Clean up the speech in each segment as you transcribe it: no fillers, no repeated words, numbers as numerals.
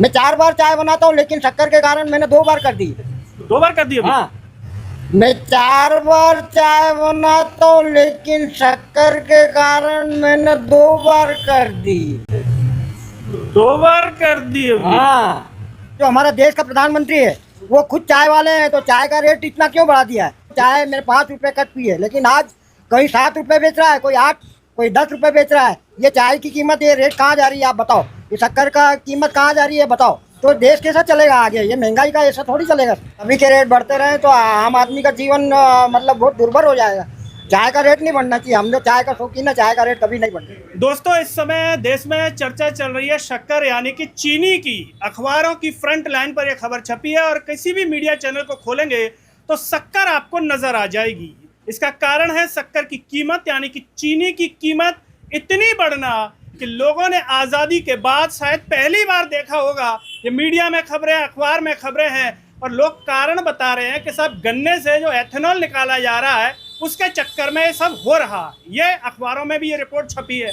मैं 4 बार चाय बनाता हूँ, लेकिन शक्कर के कारण मैंने 2 बार कर दी। 2 बार कर दी अभी? हाँ, मैं 4 बार चाय बनाता हूँ, लेकिन शक्कर के कारण मैंने 2 बार कर दी। 2 बार कर दी अभी? हाँ, जो हमारा देश का प्रधानमंत्री है वो खुद चाय वाले हैं, तो चाय का रेट इतना क्यों बढ़ा दिया है? चाय मेरे 5 रुपए कट पी है, लेकिन आज कहीं 7 रुपए बेच रहा है, कोई 8, कोई 10 रुपए बेच रहा है। ये चाय की कीमत, ये रेट कहाँ जा रही है आप बताओ? ये शक्कर का कीमत कहाँ जा रही है बताओ? तो देश कैसा चलेगा आगे? ये महंगाई का ऐसा थोड़ी चलेगा। अभी के रेट बढ़ते रहे तो आम आदमी का जीवन मतलब बहुत दुर्भर हो जाएगा। चाय का रेट नहीं बढ़ना चाहिए। हम लोग चाय का शौकीन है, चाय का रेट कभी नहीं बढ़ना। दोस्तों, इस समय देश में चर्चा चल रही है शक्कर यानी कि चीनी की। अखबारों की फ्रंट लाइन पर यह खबर छपी है और किसी भी मीडिया चैनल को खोलेंगे तो शक्कर आपको नजर आ जाएगी। इसका कारण है शक्कर की कीमत यानी कि चीनी की कीमत इतनी बढ़ना कि लोगों ने आज़ादी के बाद शायद पहली बार देखा होगा। ये मीडिया में खबरें, अखबार में खबरें हैं और लोग कारण बता रहे हैं कि साहब गन्ने से जो एथेनॉल निकाला जा रहा है उसके चक्कर में ये सब हो रहा। ये अखबारों में भी ये रिपोर्ट छपी है।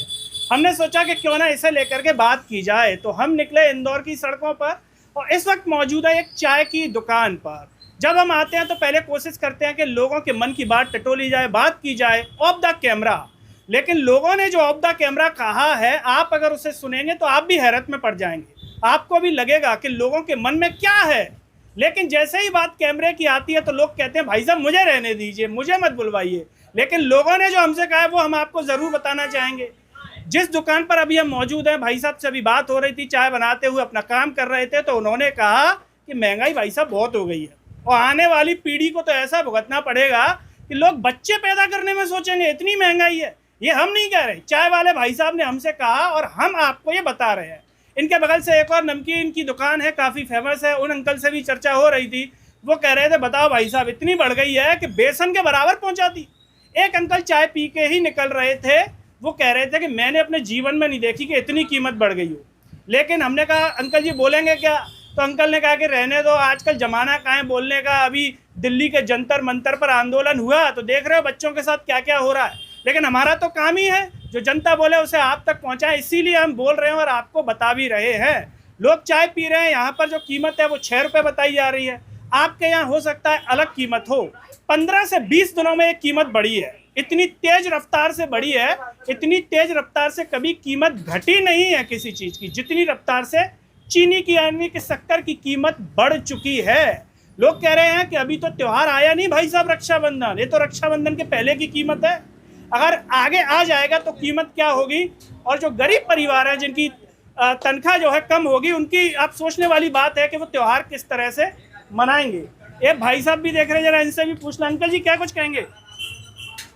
हमने सोचा कि क्यों ना इसे लेकर के बात की जाए, तो हम निकले इंदौर की सड़कों पर और इस वक्त मौजूद है एक चाय की दुकान पर। जब हम आते हैं तो पहले कोशिश करते हैं कि लोगों के मन की बात टटोली जाए, बात की जाए ऑफ द कैमरा। लेकिन लोगों ने जो ऑफ द कैमरा कहा है, आप अगर उसे सुनेंगे तो आप भी हैरत में पड़ जाएंगे। आपको भी लगेगा कि लोगों के मन में क्या है। लेकिन जैसे ही बात कैमरे की आती है तो लोग कहते हैं भाई साहब मुझे रहने दीजिए, मुझे मत बुलवाइए। लेकिन लोगों ने जो हमसे कहा है वो हम आपको ज़रूर बताना चाहेंगे। जिस दुकान पर अभी हम मौजूद हैं, भाई साहब से अभी बात हो रही थी, चाय बनाते हुए अपना काम कर रहे थे, तो उन्होंने कहा कि महंगाई भाई साहब बहुत हो गई है और आने वाली पीढ़ी को तो ऐसा भुगतना पड़ेगा कि लोग बच्चे पैदा करने में सोचेंगे, इतनी महंगाई है। ये हम नहीं कह रहे, चाय वाले भाई साहब ने हमसे कहा और हम आपको ये बता रहे हैं। इनके बगल से एक और नमकीन की दुकान है, काफ़ी फेमस है, उन अंकल से भी चर्चा हो रही थी। वो कह रहे थे बताओ भाई साहब इतनी बढ़ गई है कि बेसन के बराबर पहुंचा दी। एक अंकल चाय पी के ही निकल रहे थे, वो कह रहे थे कि मैंने अपने जीवन में नहीं देखी कि इतनी कीमत बढ़ गई हो। लेकिन हमने कहा अंकल जी बोलेंगे क्या? तो अंकल ने कहा कि रहने दो, आजकल ज़माना कहाँ है बोलने का। अभी दिल्ली के जंतर मंतर पर आंदोलन हुआ तो देख रहे हो बच्चों के साथ क्या क्या हो रहा है। लेकिन हमारा तो काम ही है जो जनता बोले उसे आप तक पहुंचाएं, इसीलिए हम बोल रहे हैं और आपको बता भी रहे हैं। लोग चाय पी रहे हैं, यहाँ पर जो कीमत है वो 6 रुपये बताई जा रही है। आपके यहाँ हो सकता है अलग कीमत हो। 15 से 20 दिनों में ये कीमत बढ़ी है, इतनी तेज रफ्तार से बढ़ी है, इतनी तेज रफ्तार से कभी कीमत घटी नहीं है किसी चीज़ की, जितनी रफ्तार से चीनी की यानी कि शक्कर की कीमत बढ़ चुकी है। लोग कह रहे हैं कि अभी तो त्यौहार आया नहीं भाई साहब रक्षाबंधन, ये तो रक्षाबंधन के पहले की कीमत है। अगर आगे आ जाएगा तो कीमत क्या होगी। और जो गरीब परिवार हैं जिनकी तनख्वाह जो है कम होगी, उनकी आप सोचने वाली बात है कि वो त्यौहार किस तरह से मनाएंगे। ये भाई साहब भी देख रहे हैं, जरा इनसे भी पूछना। अंकल जी क्या कुछ कहेंगे?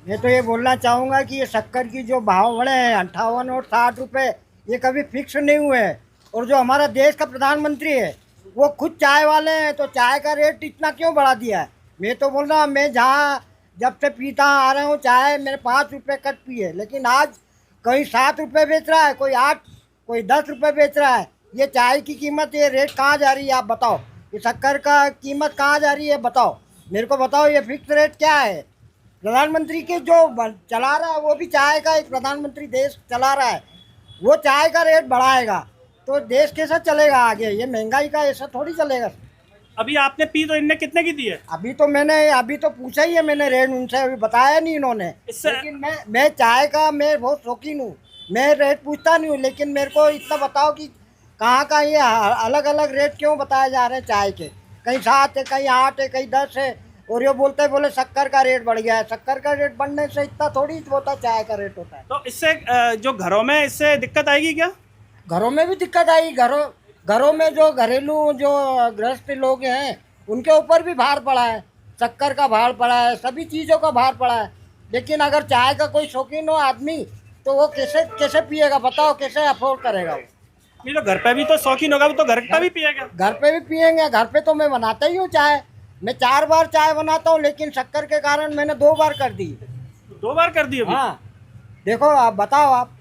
मैं तो ये बोलना चाहूँगा कि ये शक्कर की जो भाव बढ़े हैं 58 और 60 रुपए, ये कभी फिक्स नहीं हुए हैं। और जो हमारा देश का प्रधानमंत्री है वो खुद चाय वाले हैं, तो चाय का रेट इतना क्यों बढ़ा दिया है? मैं तो बोल रहा हूँ, मैं जहाँ जब से पीता आ रहा हूँ चाय, मेरे 5 रुपए कट पी है, लेकिन आज कहीं 7 रुपए बेच रहा है, कोई 8, कोई 10 रुपए बेच रहा है। ये चाय की कीमत, ये रेट कहाँ जा रही है आप बताओ? ये शक्कर का कीमत कहाँ जा रही है बताओ? मेरे को बताओ, ये फिक्स रेट क्या है? प्रधानमंत्री के जो चला रहा है वो भी चाय का एक प्रधानमंत्री देश चला रहा है, वो चाय का रेट बढ़ाएगा तो देश कैसा चलेगा आगे? ये महंगाई का ऐसा थोड़ी चलेगा। अभी आपने पी तो इनने कितने की दी है? अभी तो पूछा ही है मैंने रेट उनसे, अभी बताया नहीं इन्होंने। लेकिन मैं चाय का मैं बहुत शौकीन हूँ, मैं रेट पूछता नहीं हूँ। लेकिन मेरे को इतना बताओ कि कहाँ का ये अलग अलग रेट क्यों बताए जा रहे हैं चाय के? कहीं 7 है, कहीं 8 है, कहीं 10 है, और ये बोले शक्कर का रेट बढ़ गया है। शक्कर का रेट बढ़ने से इतना थोड़ी होता चाय का रेट होता है। तो इससे जो घरों में इससे दिक्कत आएगी क्या? घरों में भी दिक्कत आई। घरों में जो घरेलू जो गृहस्थ लोग हैं उनके ऊपर भी भार पड़ा है, शक्कर का भार पड़ा है, सभी चीज़ों का भार पड़ा है। लेकिन अगर चाय का कोई शौकीन हो आदमी तो वो कैसे कैसे पिएगा बताओ? कैसे अफोर्ड करेगा वो? नहीं तो घर पे भी तो शौकीन होगा, वो तो घर पे भी पिएगा। घर पे भी पिएंगे, घर पे तो मैं बनाता ही हूँ चाय। मैं 4 बार चाय बनाता हूँ, लेकिन शक्कर के कारण मैंने 2 बार कर दी। 2 बार कर दी अभी? हाँ, देखो आप बताओ आप।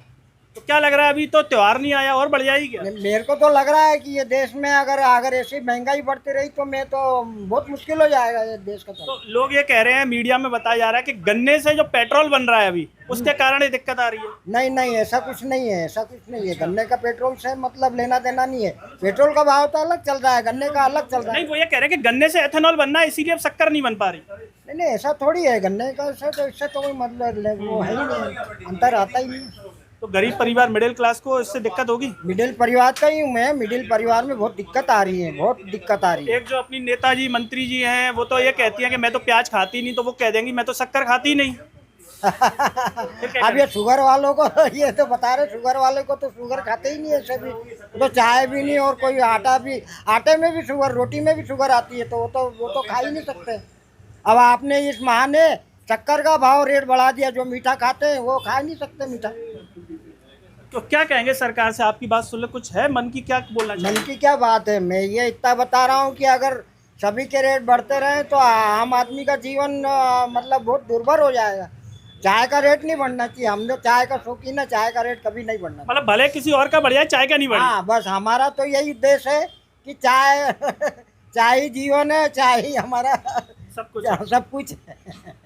तो क्या लग रहा है, अभी तो त्योहार नहीं आया और बढ़ जाएगी क्या? मेरे को तो लग रहा है कि ये देश में अगर ऐसी महंगाई बढ़ती रही तो मैं तो बहुत मुश्किल हो जाएगा ये देश का। तो लोग ये कह रहे हैं, मीडिया में बताया जा रहा है कि गन्ने से जो पेट्रोल बन रहा है अभी, उसके कारण ये दिक्कत आ रही है। नहीं नहीं, ऐसा कुछ नहीं है, ऐसा कुछ नहीं है। गन्ने का पेट्रोल से मतलब लेना देना नहीं है। पेट्रोल का भाव तो अलग चल रहा है, गन्ने का अलग चल रहा है। नहीं, वो ये कह रहे हैं कि गन्ने से एथेनॉल बनना है, इसीलिए अब शक्कर नहीं बन पा रही। नहीं नहीं, ऐसा थोड़ी है। गन्ने का से तो इससे तो कोई मतलब वो है ही नहीं, अंतर आता ही नहीं। तो गरीब परिवार, मिडिल क्लास को इससे दिक्कत होगी। मिडिल परिवार का ही हूँ मैं। मिडिल परिवार में बहुत दिक्कत आ रही है, बहुत दिक्कत आ रही है। एक जो अपनी नेताजी मंत्री जी हैं, वो तो ये कहती हैं कि मैं तो प्याज खाती नहीं, तो वो कह देंगी मैं तो शक्कर खाती नहीं। अब ये शुगर वालों को ये तो बता रहे, शुगर वाले को तो शुगर खाते ही नहीं है सभी। तो चाय भी नहीं, और कोई आटा भी, आटे में भी शुगर, रोटी में भी शुगर आती है, तो वो तो खा ही नहीं सकते। अब आपने इस माह ने शक्कर का भाव रेट बढ़ा दिया। जो मीठा खाते हैं वो खा नहीं सकते मीठा। तो क्या कहेंगे सरकार से? आपकी बात सुन ले, कुछ है मन की, क्या बोलना चाहिए? मन की क्या बात है, मैं ये इतना बता रहा हूँ कि अगर सभी के रेट बढ़ते रहे तो आम आदमी का जीवन मतलब बहुत दुर्भर हो जाएगा। चाय का रेट नहीं बढ़ना चाहिए। हम लोग चाय का शौकीन है, चाय का रेट कभी नहीं बढ़ना। मतलब भले किसी और का बढ़ जाए, चाय का नहीं बढ़े। हाँ, बस हमारा तो यही उद्देश्य है कि चाय चाय ही जीवन है, चाय ही हमारा सब कुछ। सब कुछ है।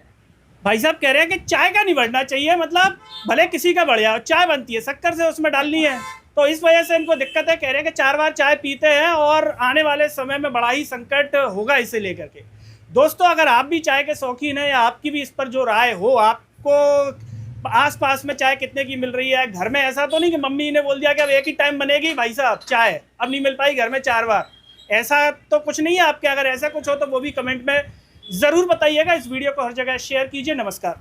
भाई साहब कह रहे हैं कि चाय का नहीं बढ़ना चाहिए, मतलब भले किसी का बढ़ जाए, चाय बनती है शक्कर से, उसमें डालनी है, तो इस वजह से इनको दिक्कत है। कह रहे हैं कि 4 बार चाय पीते हैं और आने वाले समय में बड़ा ही संकट होगा इसे लेकर के। दोस्तों, अगर आप भी चाय के शौकीन हैं या आपकी भी इस पर जो राय हो, आपको आसपास में चाय कितने की मिल रही है, घर में ऐसा तो नहीं कि मम्मी ने बोल दिया कि अब एक ही टाइम बनेगी भाई साहब चाय, अब नहीं मिल पाई घर में 4 बार, ऐसा तो कुछ नहीं है आपके? अगर ऐसा कुछ हो तो वो भी कमेंट में ज़रूर बताइएगा। इस वीडियो को हर जगह शेयर कीजिए। नमस्कार।